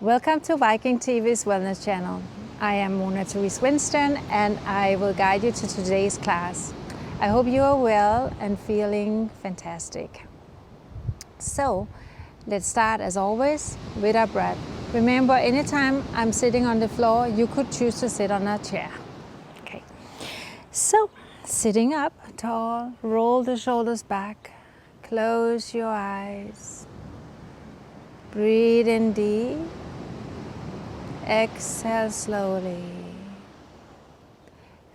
Welcome to Viking.TV's Wellness Channel. I am Mona Therese and I will guide you to today's class. I hope you are well and feeling fantastic. So, let's start as always with our breath. Remember, anytime I'm sitting on the floor, you could choose to sit on a chair. Okay. So, sitting up tall, roll the shoulders back, close your eyes. Breathe in deep. Exhale slowly.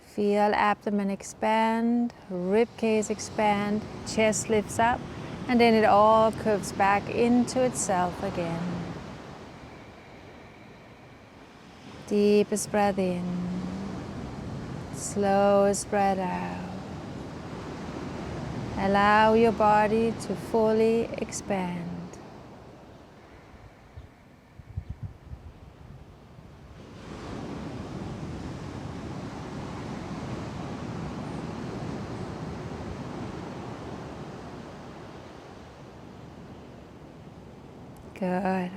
Feel abdomen expand, rib cage expand, chest lifts up, and then it all curves back into itself again. Deepest breath in, slowest breath out. Allow your body to fully expand. Good.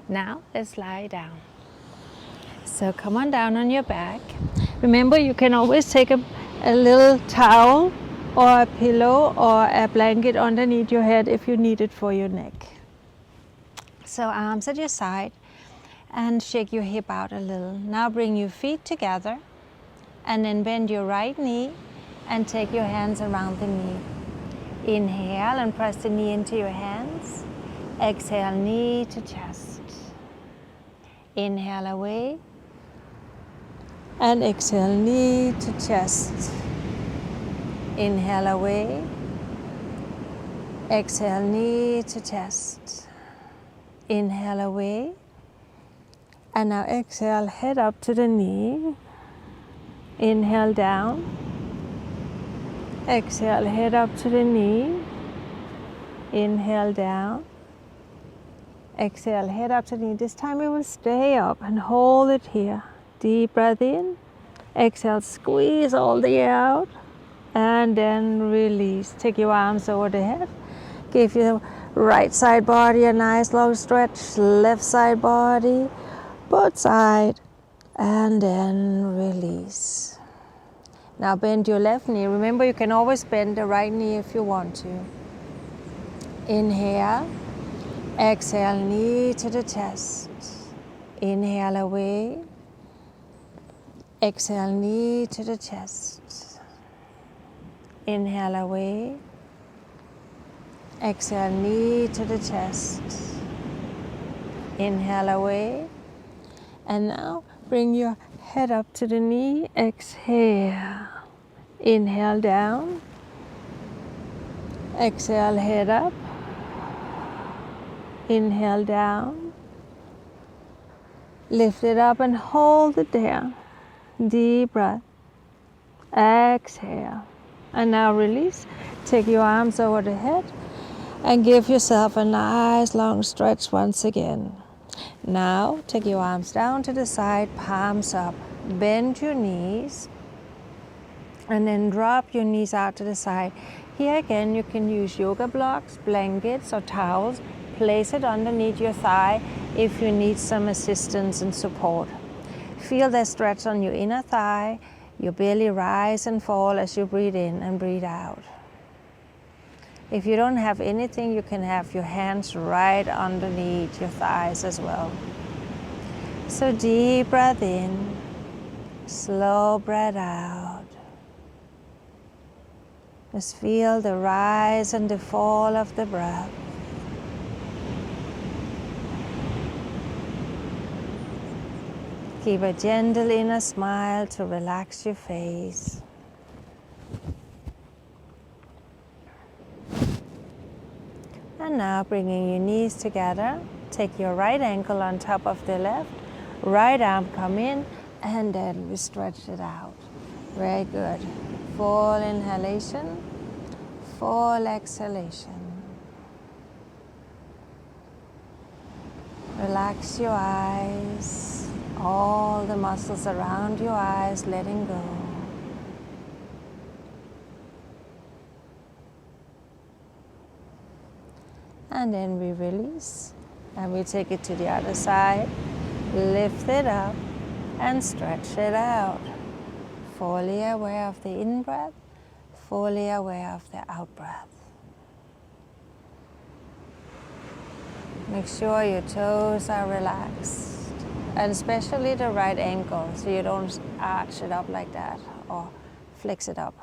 Now let's lie down. So come on down on your back. Remember, you can always take a little towel or a pillow or a blanket underneath your head if you need it for your neck. So arms at your side and shake your hip out a little. Now bring your feet together and then bend your right knee and take your hands around the knee. Inhale and press the knee into your hands. Exhale, knee to chest. Inhale away. And exhale, knee to chest. Inhale away. Exhale, knee to chest. Inhale away. And now exhale, head up to the knee. Inhale down. Exhale, head up to the knee. Inhale down. Exhale, head up to the knee. This time we will stay up and hold it here. Deep breath in. Exhale, squeeze all the air out. And then release. Take your arms over the head. Give your right side body a nice long stretch. Left side body. Both sides. And then release. Now bend your left knee. Remember, you can always bend the right knee if you want to. Inhale. Exhale, knee to the chest. Inhale away. Exhale, knee to the chest. Inhale away. Exhale, knee to the chest. Inhale away. And now bring your head up to the knee. Exhale. Inhale down. Exhale, head up. Inhale down. Lift it up and hold it there. Deep breath. Exhale. And now release. Take your arms over the head and give yourself a nice long stretch once again. Now take your arms down to the side, palms up. Bend your knees and then drop your knees out to the side. Here again, you can use yoga blocks, blankets or towels. Place it underneath your thigh if you need some assistance and support. Feel that stretch on your inner thigh, your belly rise and fall as you breathe in and breathe out. If you don't have anything, you can have your hands right underneath your thighs as well. So deep breath in, slow breath out. Just feel the rise and the fall of the breath. Keep a gentle inner smile to relax your face. And now bringing your knees together, take your right ankle on top of the left, right arm come in, and then we stretch it out. Very good. Full inhalation, full exhalation. Relax your eyes. All the muscles around your eyes letting go. And then we release and we take it to the other side. lift it up, and stretch it out. Fully aware of the in-breath, fully aware of the out-breath. Make sure your toes are relaxed, and especially the right ankle, so you don't arch it up like that or flex it up.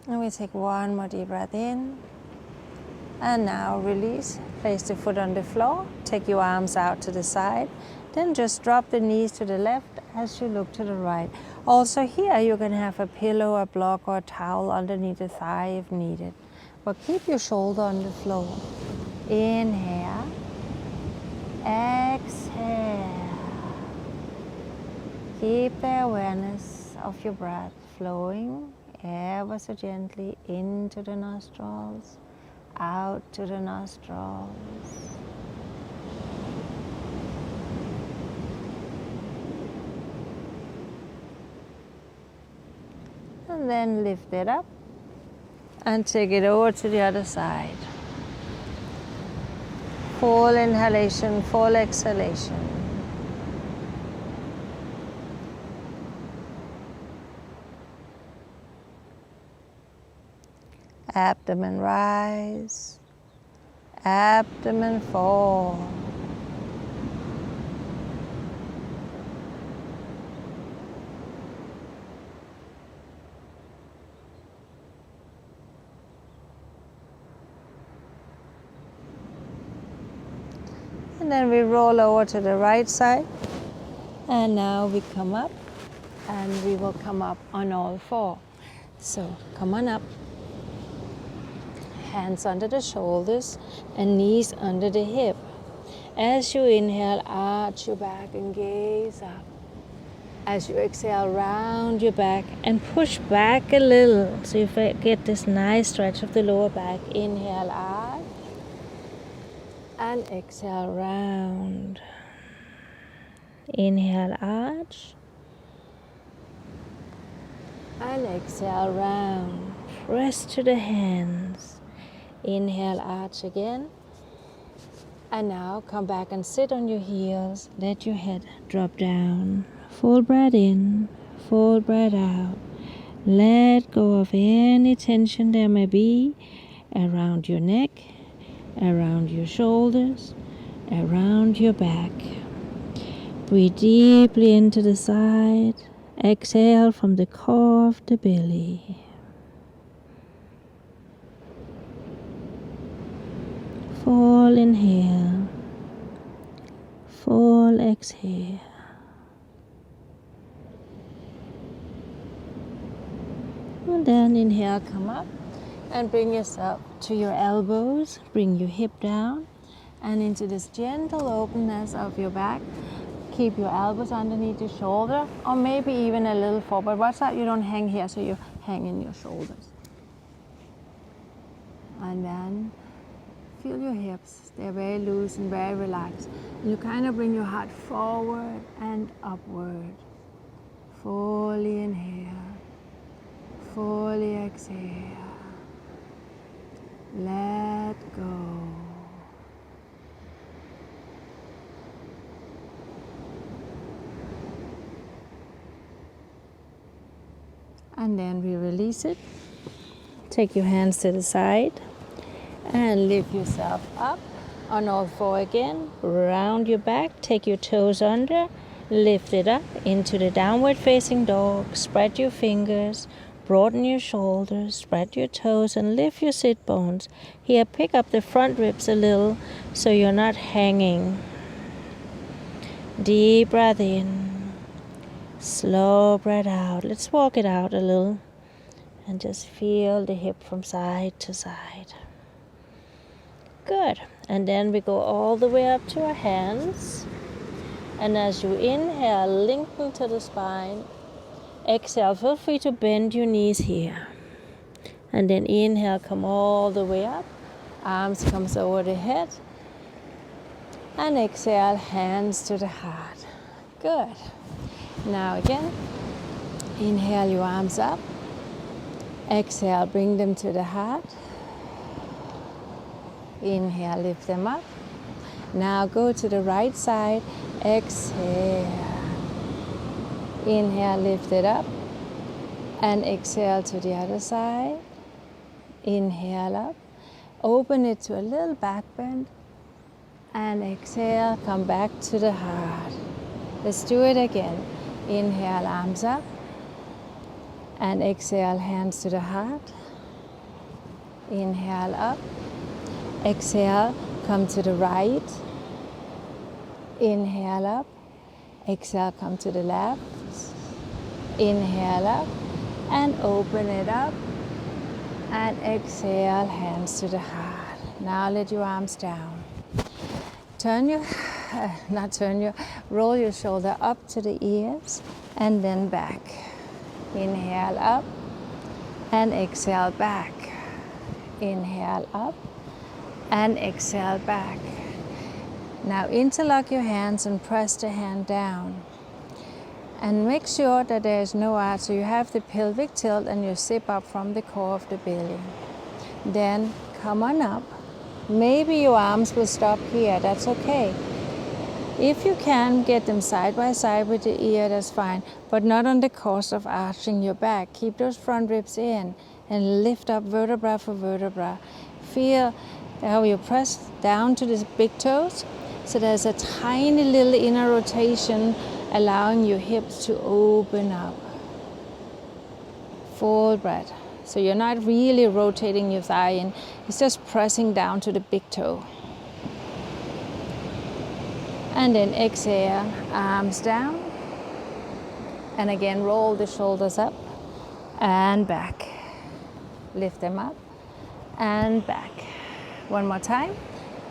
And we take one more deep breath in. And now release. Place the foot on the floor. Take your arms out to the side. Then just drop the knees to the left as you look to the right. Also here you can have a pillow, a block, or a towel underneath the thigh if needed. But keep your shoulder on the floor. Inhale. Exhale. Keep the awareness of your breath flowing ever so gently into the nostrils, out to the nostrils. And then lift it up and take it over to the other side. Full inhalation, full exhalation. Abdomen rise, abdomen fall. And then we roll over to the right side. And now we come up, and we will come up on all four. So come on up. Hands under the shoulders and knees under the hip. As you inhale, arch your back and gaze up. As you exhale, round your back and push back a little so you get this nice stretch of the lower back. Inhale, arch, and exhale, round. Inhale, arch, and exhale, round. Press to the hands. Inhale, arch again. And now come back and sit on your heels. Let your head drop down. Full breath in, full breath out. Let go of any tension there may be around your neck, around your shoulders, around your back. Breathe deeply into the side. Exhale from the core of the belly. Full inhale, full exhale. And then inhale, come up and bring yourself to your elbows. Bring your hip down and into this gentle openness of your back. Keep your elbows underneath your shoulder, or maybe even a little forward. Watch out you don't hang here, so you hang in your shoulders. And then feel your hips. They're very loose and very relaxed. You kind of bring your heart forward and upward. Fully inhale. Fully exhale. Let go. And then we release it. Take your hands to the side. And lift yourself up on all four again. Round your back, take your toes under, lift it up into the downward facing dog. Spread your fingers, broaden your shoulders, spread your toes and lift your sit bones. Here, pick up the front ribs a little so you're not hanging. Deep breath in, slow breath out. Let's walk it out a little and just feel the hip from side to side. Good. And then we go all the way up to our hands. And as you inhale, lengthen to the spine. Exhale, feel free to bend your knees here. And then inhale, come all the way up. Arms comes over the head. And exhale, hands to the heart. Good. Now again, inhale your arms up. Exhale, bring them to the heart. Inhale, lift them up. Now go to the right side. Exhale. Inhale, lift it up. And exhale to the other side. Inhale up. Open it to a little back bend. And exhale, come back to the heart. Let's do it again. Inhale, arms up. And exhale, hands to the heart. Inhale up. Exhale, come to the right. Inhale up. Exhale, come to the left. Inhale up. And open it up. And exhale, hands to the heart. Now let your arms down. Roll your shoulder up to the ears and then back. Inhale up and exhale back. Inhale up and exhale back. Now interlock your hands and press the hand down. And make sure that there is no arch, so you have the pelvic tilt and you zip up from the core of the belly. Then come on up. Maybe your arms will stop here, that's okay. If you can, get them side by side with the ear, that's fine, but not on the cost of arching your back. Keep those front ribs in and lift up vertebra for vertebra. Feel how you press down to the big toes, so there's a tiny little inner rotation allowing your hips to open up. Full breath. So you're not really rotating your thigh in, it's just pressing down to the big toe. And then exhale, arms down. And again, roll the shoulders up and back. Lift them up and back. One more time,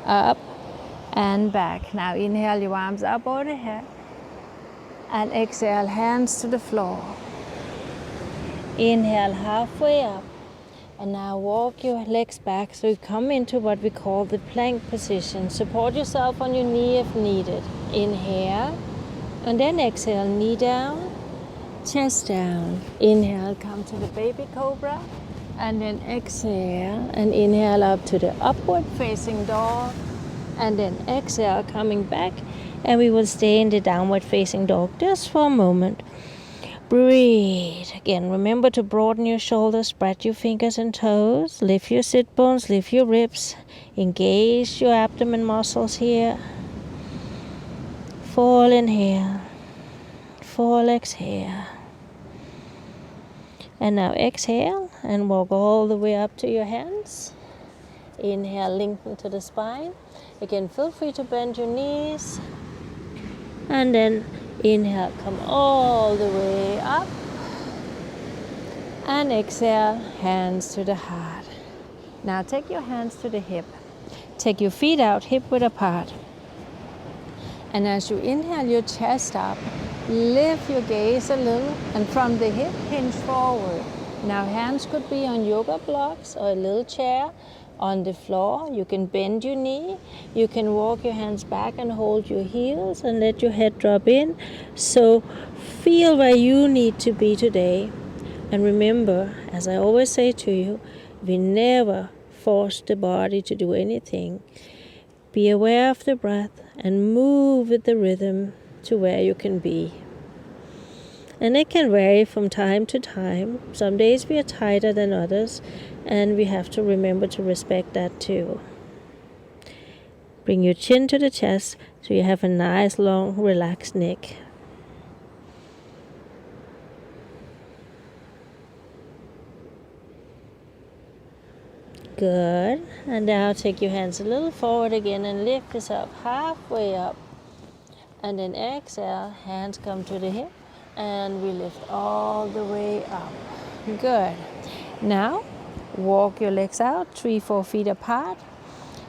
up and back. Now inhale your arms up over the head. And exhale, hands to the floor. Inhale, halfway up. And now walk your legs back so you come into what we call the plank position. Support yourself on your knee if needed. Inhale. And then exhale, knee down, chest down. Inhale, come to the baby cobra. And then exhale and inhale up to the upward facing dog. And then exhale, coming back. And we will stay in the downward facing dog just for a moment. Breathe. Again, remember to broaden your shoulders, spread your fingers and toes, lift your sit bones, lift your ribs, engage your abdomen muscles here. Full inhale, full exhale. And now exhale and walk all the way up to your hands. Inhale, lengthen to the spine. Again, feel free to bend your knees. And then inhale, come all the way up. And exhale, hands to the heart. Now take your hands to the hip. Take your feet out, hip width apart. And as you inhale your chest up, lift your gaze a little, and from the hip, hinge forward. Now hands could be on yoga blocks or a little chair. On the floor, you can bend your knee, you can walk your hands back and hold your heels and let your head drop in. So feel where you need to be today. And remember, as I always say to you, we never force the body to do anything. Be aware of the breath and move with the rhythm to where you can be. And it can vary from time to time. Some days we are tighter than others, and we have to remember to respect that too. Bring your chin to the chest so you have a nice, long, relaxed neck. Good. And now take your hands a little forward again and lift this up halfway up. And then exhale, hands come to the hip. And we lift all the way up. Good. Now, walk your legs out, 3-4 feet apart.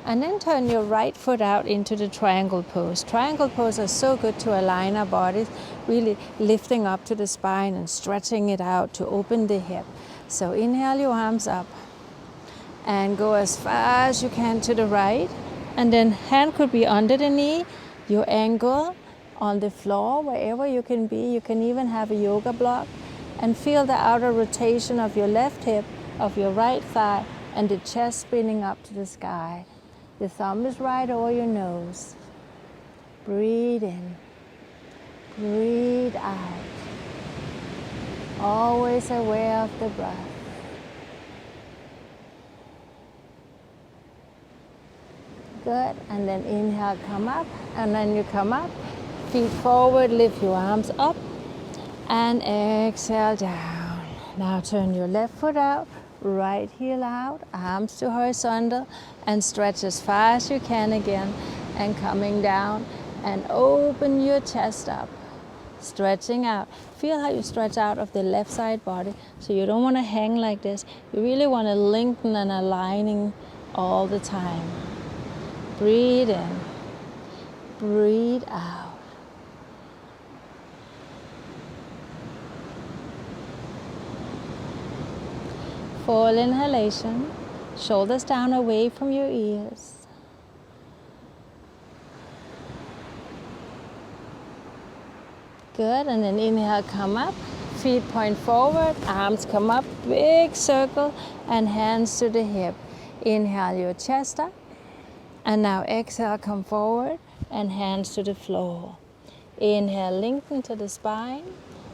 And then turn your right foot out into the triangle pose. Triangle pose are so good to align our bodies, really lifting up to the spine and stretching it out to open the hip. So inhale your arms up. And go as far as you can to the right. And then hand could be under the knee, your ankle on the floor, wherever you can be. You can even have a yoga block. And feel the outer rotation of your left hip, of your right thigh, and the chest spinning up to the sky. The thumb is right over your nose. Breathe in. Breathe out. Always aware of the breath. Good, and then inhale, come up, and then you come up, feet forward, lift your arms up, and exhale down. Now turn your left foot out, right heel out, arms to horizontal, and stretch as far as you can again, and coming down, and open your chest up, stretching out. Feel how you stretch out of the left side body, so you don't want to hang like this. You really want to lengthen and aligning all the time. Breathe in, breathe out. Full inhalation, shoulders down away from your ears. Good, and then inhale, come up, feet point forward, arms come up, big circle, and hands to the hip. Inhale your chest up. And now exhale, come forward and hands to the floor. Inhale, lengthen to the spine.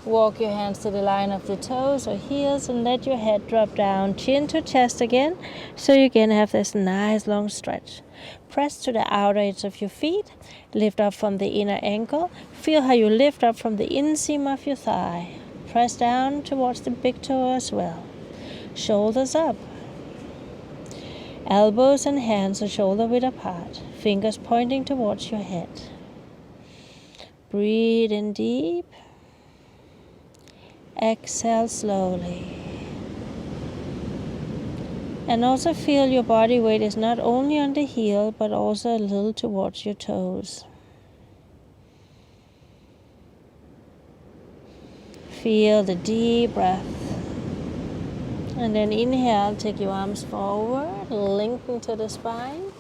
Walk your hands to the line of the toes or heels and let your head drop down, chin to chest again, so you can have this nice long stretch. Press to the outer edge of your feet. Lift up from the inner ankle. Feel how you lift up from the inseam of your thigh. Press down towards the big toe as well. Shoulders up. Elbows and hands are shoulder width apart, fingers pointing towards your head. Breathe in deep. Exhale slowly. And also feel your body weight is not only on the heel, but also a little towards your toes. Feel the deep breath. And then inhale, take your arms forward, lengthen to the spine.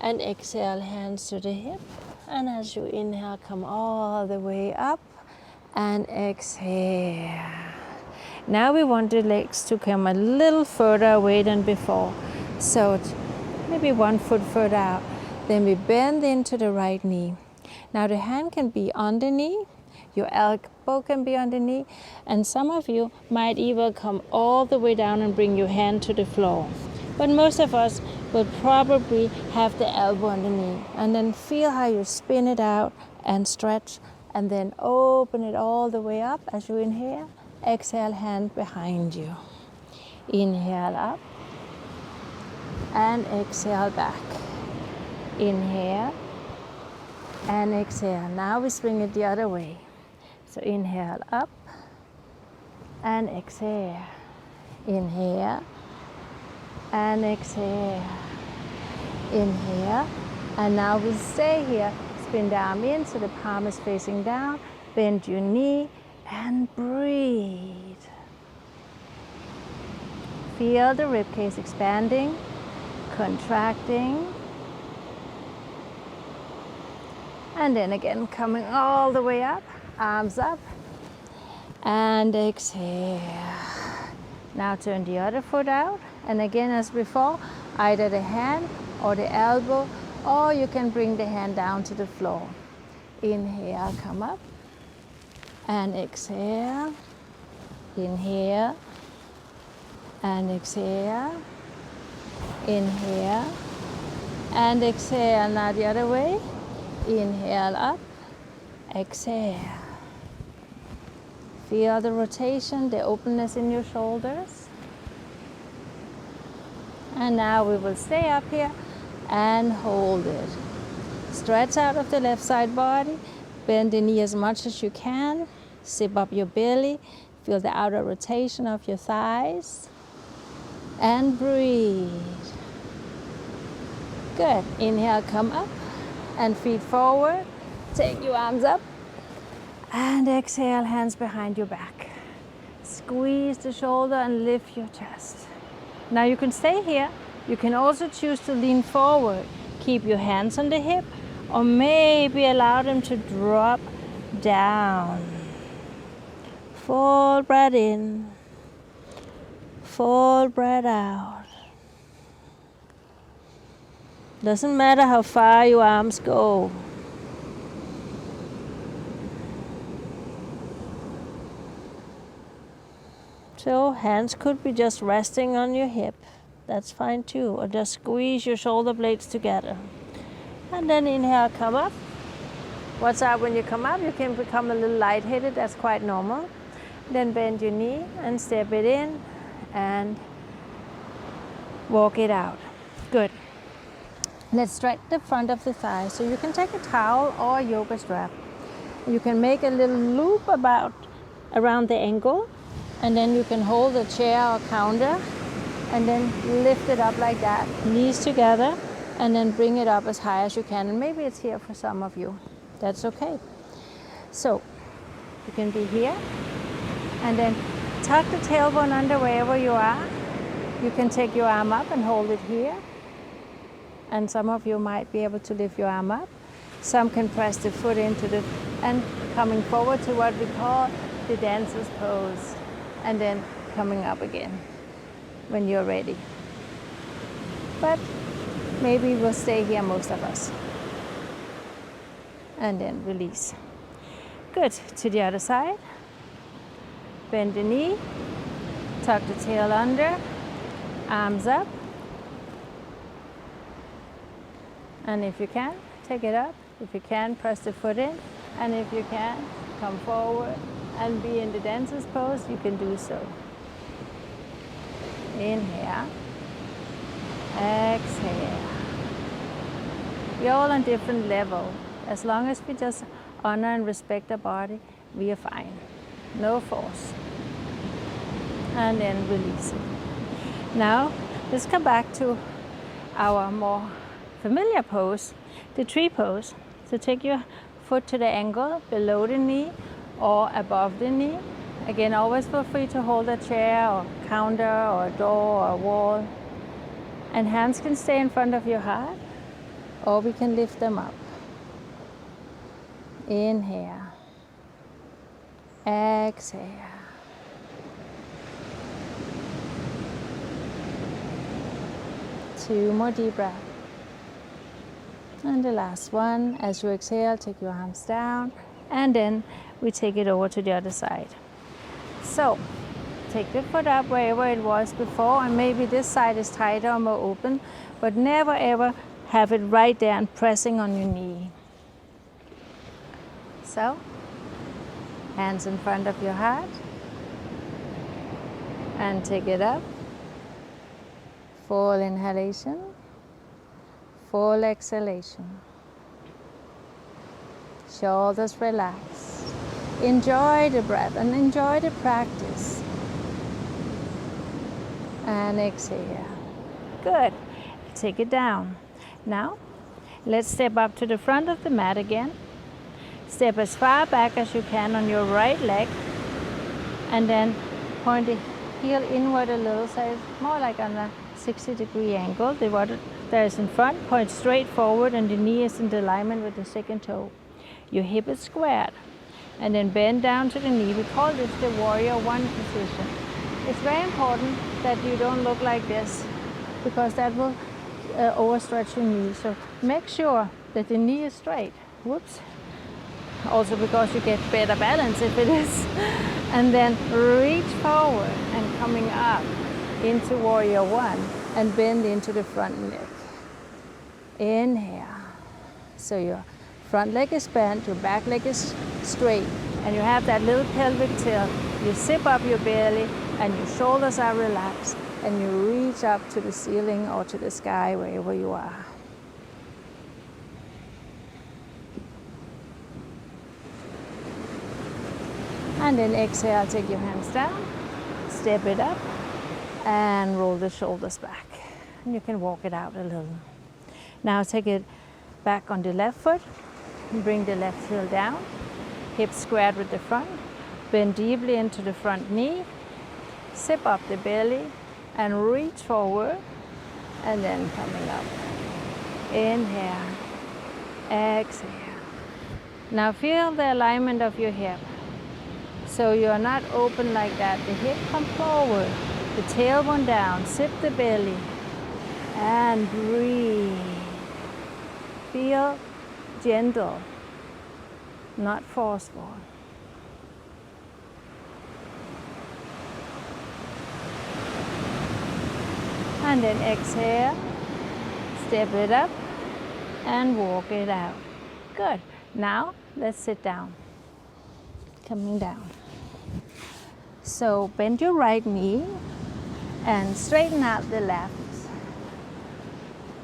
And exhale, hands to the hip. And as you inhale, come all the way up. And exhale. Now we want the legs to come a little further away than before. So maybe 1 foot further out. Then we bend into the right knee. Now the hand can be on the knee. Your elbow can be on the knee, and some of you might even come all the way down and bring your hand to the floor. But most of us will probably have the elbow on the knee, and then feel how you spin it out and stretch, and then open it all the way up as you inhale. Exhale, hand behind you. Inhale up, and exhale back. Inhale, and exhale. Now we swing it the other way. So inhale up and exhale. Inhale and exhale. Inhale. And now we stay here. Spin the arm in so the palm is facing down. Bend your knee and breathe. Feel the ribcage expanding, contracting. And then again, coming all the way up. Arms up and exhale. Now turn the other foot out, and again as before, either the hand or the elbow, or you can bring the hand down to the floor. Inhale, come up, and exhale. Inhale and exhale. Inhale and exhale. Now the other way. Inhale up, exhale. Feel the rotation, the openness in your shoulders. And now we will stay up here and hold it. Stretch out of the left side body. Bend the knee as much as you can. Zip up your belly. Feel the outer rotation of your thighs. And breathe. Good. Inhale, come up. And feet forward. Take your arms up. And exhale, hands behind your back. Squeeze the shoulder and lift your chest. Now you can stay here. You can also choose to lean forward. Keep your hands on the hip, or maybe allow them to drop down. Full breath in. Full breath out. Doesn't matter how far your arms go. So hands could be just resting on your hip. That's fine too. Or just squeeze your shoulder blades together. And then inhale, come up. Watch out when you come up, you can become a little lightheaded. That's quite normal. Then bend your knee and step it in and walk it out. Good. Let's stretch the front of the thigh. So you can take a towel or a yoga strap. You can make a little loop around the ankle, and then you can hold a chair or counter and then lift it up like that, knees together, and then bring it up as high as you can. And maybe it's here for some of you. That's okay. So you can be here, and then tuck the tailbone under wherever you are. You can take your arm up and hold it here. And some of you might be able to lift your arm up. Some can press the foot and coming forward to what we call the dancer's pose. And then coming up again when you're ready. But maybe we'll stay here, most of us. And then release. Good. To the other side. Bend the knee. Tuck the tail under. Arms up. And if you can, take it up. If you can, press the foot in. And if you can, come forward and be in the dancer's pose, you can do so. Inhale. Exhale. We're all on different level. As long as we just honor and respect our body, we are fine. No force. And then release it. Now, let's come back to our more familiar pose, the tree pose. So take your foot to the ankle, below the knee or above the knee. Again, always feel free to hold a chair or counter or a door or a wall. And hands can stay in front of your heart, or we can lift them up. Inhale. Exhale. Two more deep breaths. And the last one, as you exhale, take your arms down, and then we take it over to the other side. So, take the foot up wherever it was before, and maybe this side is tighter or more open, but never ever have it right there and pressing on your knee. So, hands in front of your heart, and take it up. Full inhalation. Full exhalation. Shoulders relaxed. Enjoy the breath and enjoy the practice. And exhale. Good. Take it down. Now, let's step up to the front of the mat again. Step as far back as you can on your right leg. And then point the heel inward a little, so it's more like on a 60-degree angle. The water that is in front points straight forward, and the knee is in alignment with the second toe. Your hip is squared, and then bend down to the knee. We call this the warrior one position. It's very important that you don't look like this, because that will overstretch your knee. So make sure that the knee is straight. Whoops. Also because you get better balance if it is. And then reach forward and coming up into warrior one, and bend into the front leg. Inhale. So your front leg is bent, your back leg is straight, and you have that little pelvic tilt. You zip up your belly, and your shoulders are relaxed, and you reach up to the ceiling or to the sky, wherever you are. And then exhale, take your hands down, step it up, and roll the shoulders back. And you can walk it out a little. Now take it back on the left foot, and bring the left heel down, hips squared with the front, bend deeply into the front knee, zip up the belly, and reach forward, and then coming up. Inhale, exhale. Now feel the alignment of your hip. So you're not open like that. The hip come forward, the tailbone down, zip the belly, and breathe. Feel gentle, not forceful. And then exhale, step it up and walk it out. Good. Now let's sit down. Coming down. So bend your right knee and straighten out the left.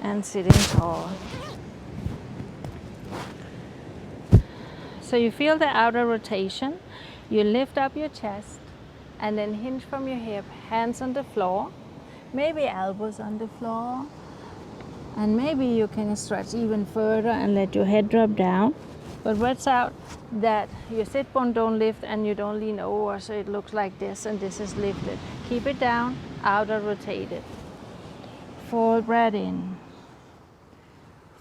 And sitting tall. So you feel the outer rotation. You lift up your chest and then hinge from your hip, hands on the floor, maybe elbows on the floor. And maybe you can stretch even further and let your head drop down. But watch out that your sit bone don't lift and you don't lean over, so it looks like this and this is lifted. Keep it down, outer rotated. Full breath in.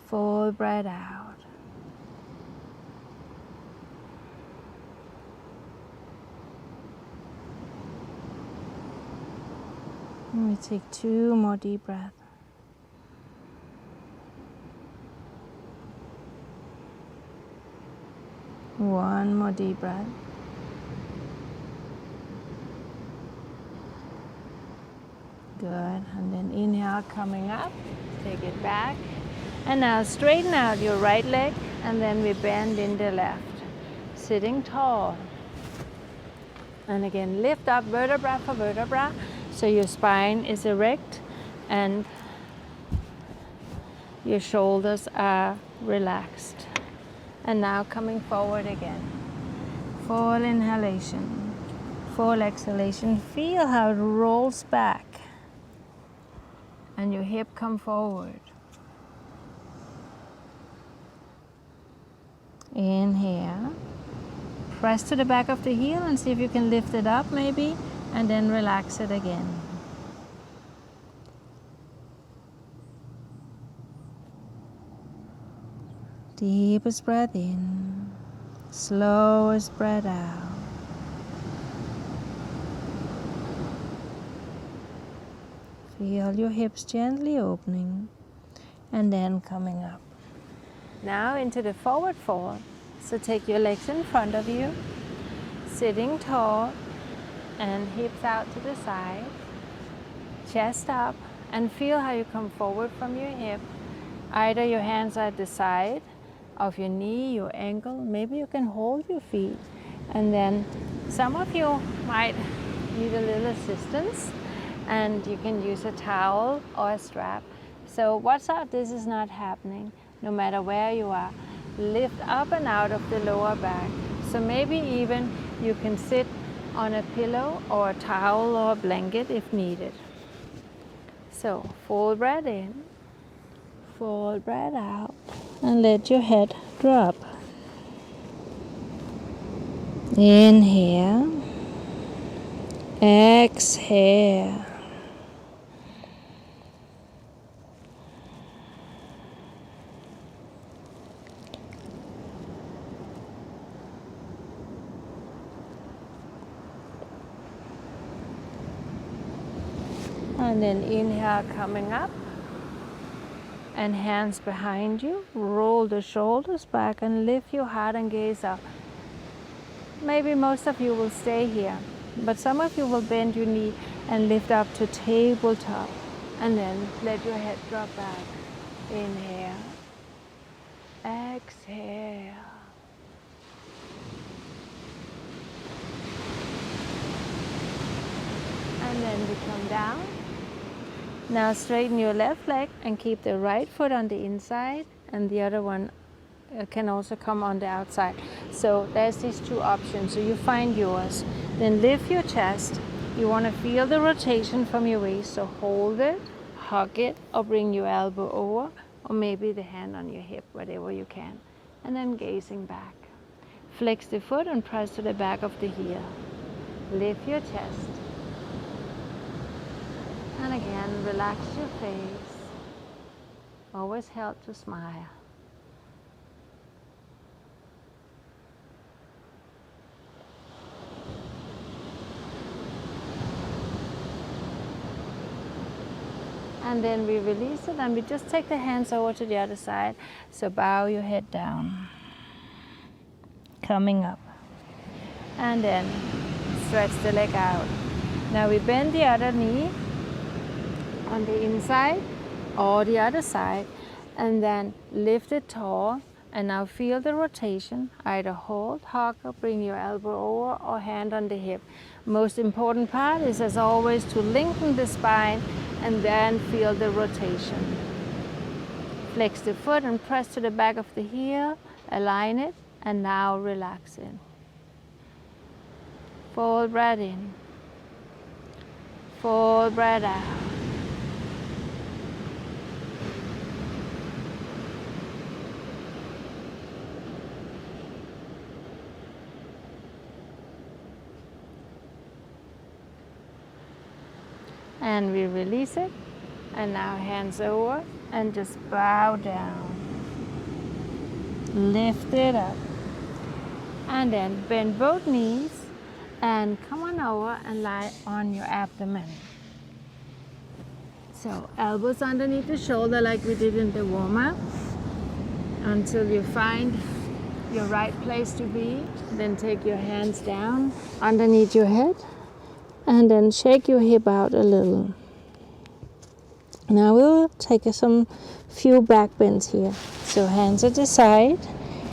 Full breath out. Let me take 2 more deep breaths. One more deep breath. Good. And then inhale, coming up. Take it back. And now straighten out your right leg and then we bend in the left. Sitting tall. And again, lift up vertebra for vertebra so your spine is erect and your shoulders are relaxed. And now coming forward again. Full inhalation, full exhalation. Feel how it rolls back and your hip come forward. Inhale. Press to the back of the heel and see if you can lift it up maybe, and then relax it again. Deepest breath in, slowest breath out. Feel your hips gently opening and then coming up. Now into the forward fold. So take your legs in front of you, sitting tall and hips out to the side, chest up, and feel how you come forward from your hip. Either your hands are at the side of your knee, your ankle, maybe you can hold your feet. And then some of you might need a little assistance and you can use a towel or a strap. So watch out, this is not happening no matter where you are. Lift up and out of the lower back. So maybe even you can sit on a pillow or a towel or a blanket if needed. So full breath in, full breath out, and let your head drop. Inhale, exhale. And then inhale, coming up, and hands behind you. Roll the shoulders back and lift your heart and gaze up. Maybe most of you will stay here, but some of you will bend your knee and lift up to tabletop, and then let your head drop back. Inhale, exhale. And then we come down. Now straighten your left leg and keep the right foot on the inside, and the other one can also come on the outside. So there's these two options, so you find yours. Then lift your chest. You want to feel the rotation from your waist, so hold it, hug it, or bring your elbow over, or maybe the hand on your hip, whatever you can. And then gazing back. Flex the foot and press to the back of the heel. Lift your chest. And again, relax your face. Always help to smile. And then we release it, and we just take the hands over to the other side. So bow your head down, coming up, and then stretch the leg out. Now we bend the other knee on the inside or the other side, and then lift it tall. And now feel the rotation. Either hold, hug, or bring your elbow over, or hand on the hip. Most important part is, as always, to lengthen the spine and then feel the rotation. Flex the foot and press to the back of the heel, align it, and now relax it. Full breath in, full breath out. And we release it, and now hands over and just bow down. Lift it up, and then bend both knees and come on over and lie on your abdomen. So elbows underneath the shoulder like we did in the warm-up until you find your right place to be. Then take your hands down underneath your head, and then shake your hip out a little. Now we'll take some few back bends here. So hands at the side,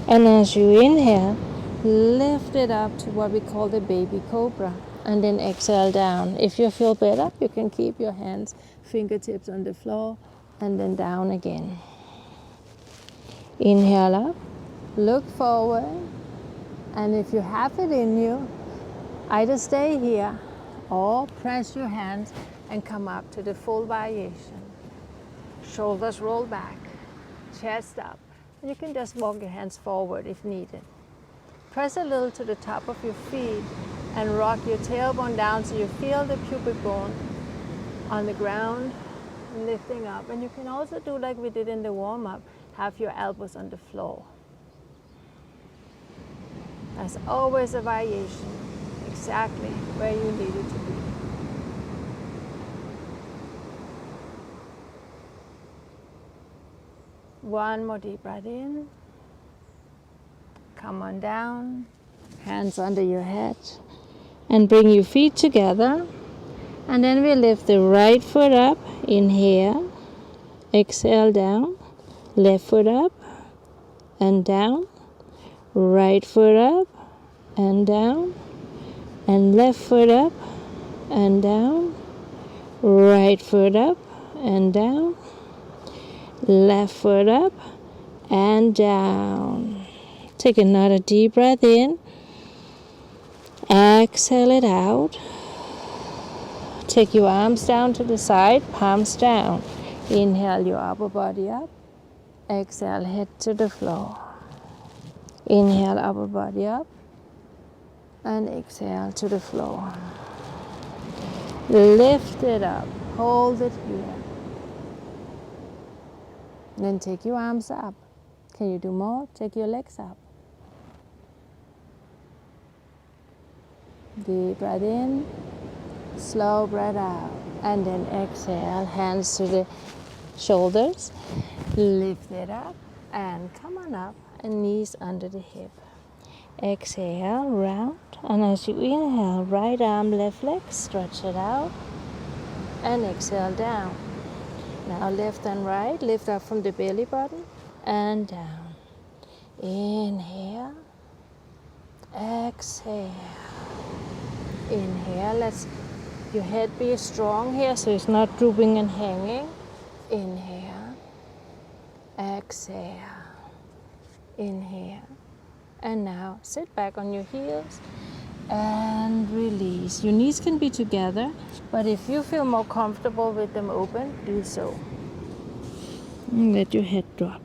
and as you inhale, lift it up to what we call the baby cobra, and then exhale down. If you feel better, you can keep your hands, fingertips on the floor, and then down again. Inhale up, look forward, and if you have it in you, either stay here or press your hands and come up to the full variation. Shoulders roll back, chest up. You can just walk your hands forward if needed. Press a little to the top of your feet and rock your tailbone down so you feel the pubic bone on the ground, lifting up. And you can also do like we did in the warm-up, have your elbows on the floor. There's always a variation, exactly where you need it to be. One more deep breath in. Come on down, hands under your head, and bring your feet together. And then we lift the right foot up, inhale, exhale down, left foot up and down, right foot up and down, and left foot up and down, right foot up and down, left foot up and down. Take another deep breath in. Exhale it out. Take your arms down to the side, palms down. Inhale your upper body up. Exhale, head to the floor. Inhale, upper body up. And exhale to the floor. Lift it up. Hold it here. Then take your arms up. Can you do more? Take your legs up. Deep breath in, slow breath out, and then exhale, hands to the shoulders, lift it up, and come on up, and knees under the hip. Exhale, round, and as you inhale, right arm, left leg, stretch it out, and exhale down. Now left and right, lift up from the belly button, and down. Inhale, exhale. Inhale, let your head be strong here so it's not drooping and hanging. Inhale, exhale, inhale. And now sit back on your heels and release. Your knees can be together, but if you feel more comfortable with them open, do so. And let your head drop.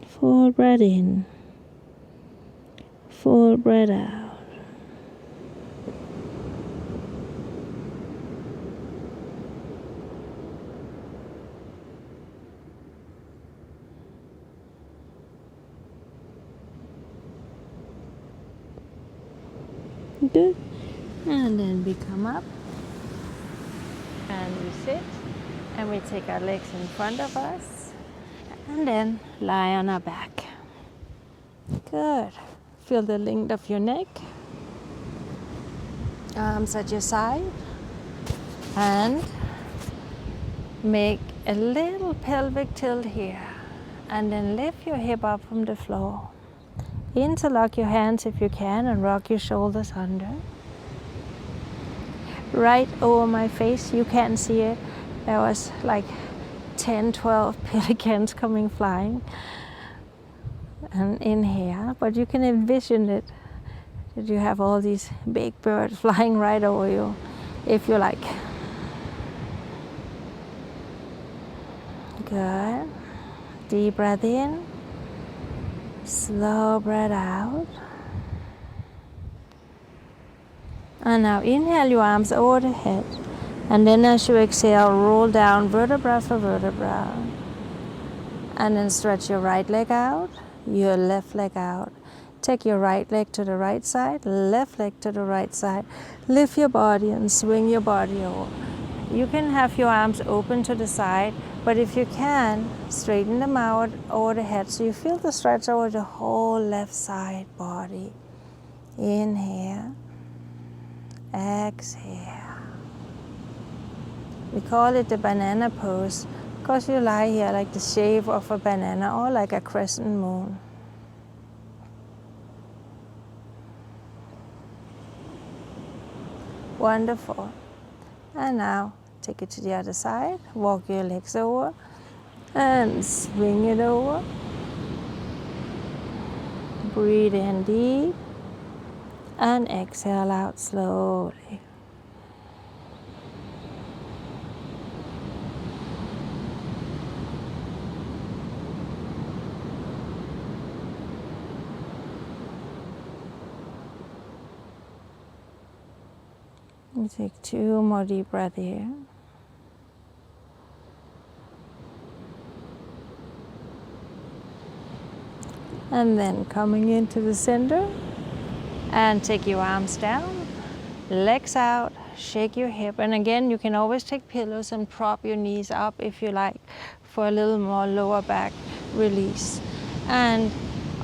Full breath in. Full breath out. Good. And then we come up And we sit and we take our legs in front of us and then lie on our back. Good. Feel the length of your neck, arms at your side, and make a little pelvic tilt here, and then lift your hip up from the floor. Interlock your hands if you can and rock your shoulders under. Right over my face, you can't see it. There was like 10, 12 pelicans coming flying and in here, but you can envision it, that you have all these big birds flying right over you, if you like. Good. Deep breath in, slow breath out. And now inhale your arms over the head, and then as you exhale, roll down vertebra for vertebra. And then stretch your right leg out, your left leg out. Take your right leg to the right side, left leg to the right side. Lift your body and swing your body over. You can have your arms open to the side, but if you can, straighten them out over the head so you feel the stretch over the whole left side body. Inhale, exhale. We call it the banana pose because you lie here like the shape of a banana or like a crescent moon. Wonderful. And now take it to the other side. Walk your legs over and swing it over. Breathe in deep and exhale out slowly. And take 2 more deep breaths here. And then coming into the center, and take your arms down, legs out, shake your hip. And again, you can always take pillows and prop your knees up if you like for a little more lower back release. And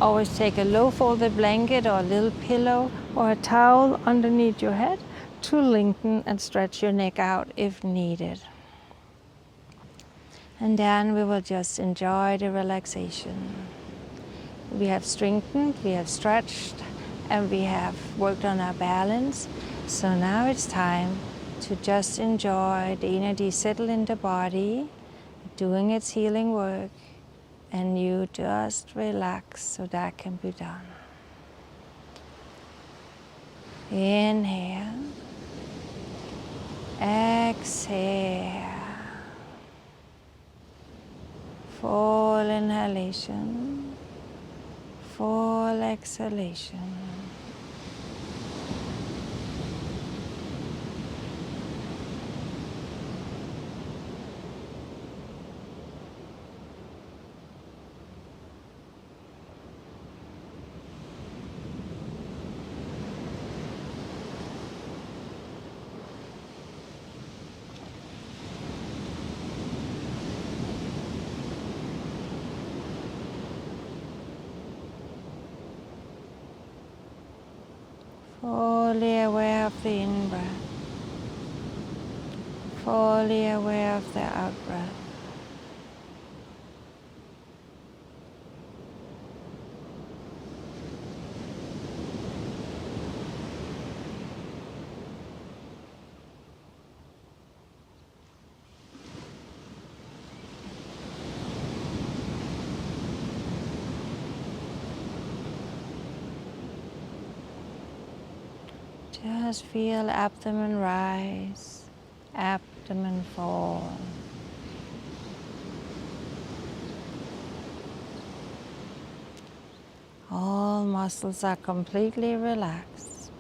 always take a low folded blanket or a little pillow or a towel underneath your head to lengthen and stretch your neck out if needed. And then we will just enjoy the relaxation. We have strengthened, we have stretched, and we have worked on our balance. So now it's time to just enjoy the energy settle in the body, doing its healing work, and you just relax so that can be done. Inhale. Exhale. Full inhalation. Full exhalation. Fully aware of the in-breath, fully aware of the out-breath. Just feel abdomen rise, abdomen fall. All muscles are completely relaxed.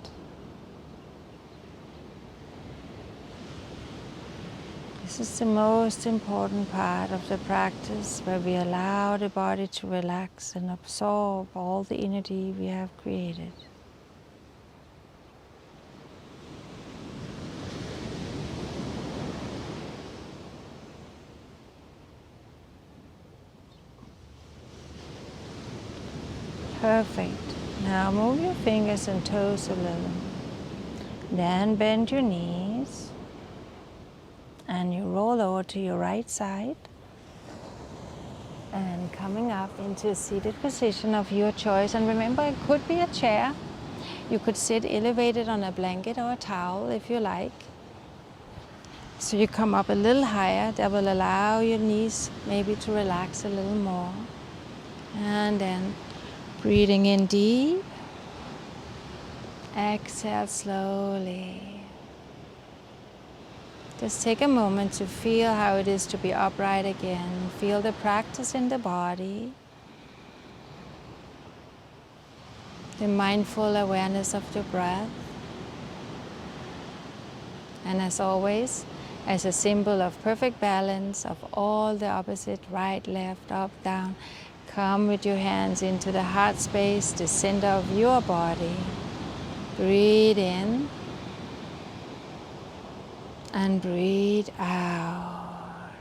This is the most important part of the practice, where we allow the body to relax and absorb all the energy we have created. Perfect. Now move your fingers and toes a little. Then bend your knees and you roll over to your right side and coming up into a seated position of your choice. And remember, it could be a chair. You could sit elevated on a blanket or a towel if you like. So you come up a little higher. That will allow your knees maybe to relax a little more. And then breathing in deep. Exhale slowly. Just take a moment to feel how it is to be upright again. Feel the practice in the body. The mindful awareness of your breath. And as always, as a symbol of perfect balance of all the opposite, right, left, up, down, come with your hands into the heart space, the center of your body. Breathe in and breathe out.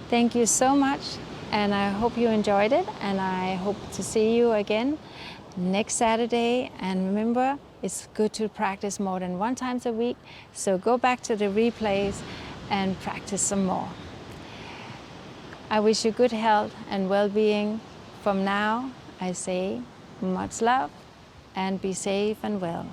Thank you so much, and I hope you enjoyed it, and I hope to see you again next Saturday. And remember, it's good to practice more than one time a week, so go back to the replays and practice some more. I wish you good health and well-being. From now, I say much love and be safe and well.